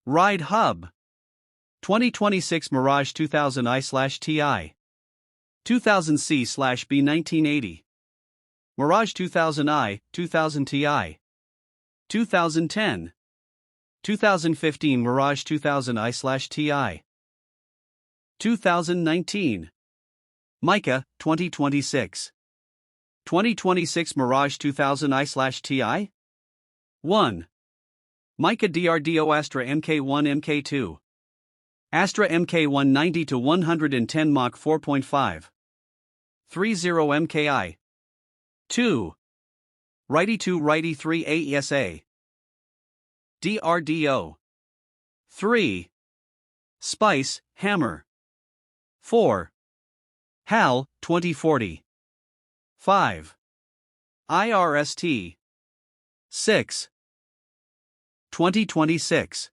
Ride Hub. 2026 Mirage 2000i/Ti. 2000C/B 1980. Mirage 2000i, 2000Ti. 2010. 2015 Mirage 2000i/Ti. 2019. Mica, 2026. 2026 Mirage 2000i/Ti. 1. Mica DRDO Astra Mk1 Mk2. Astra Mk190 to 110 Mach 4.5. 30 Mki. 2. Righty 2 Righty 3 AESA. DRDO. 3. Spice, Hammer. 4. HAL, 2040. 5. IRST. 6. 2026.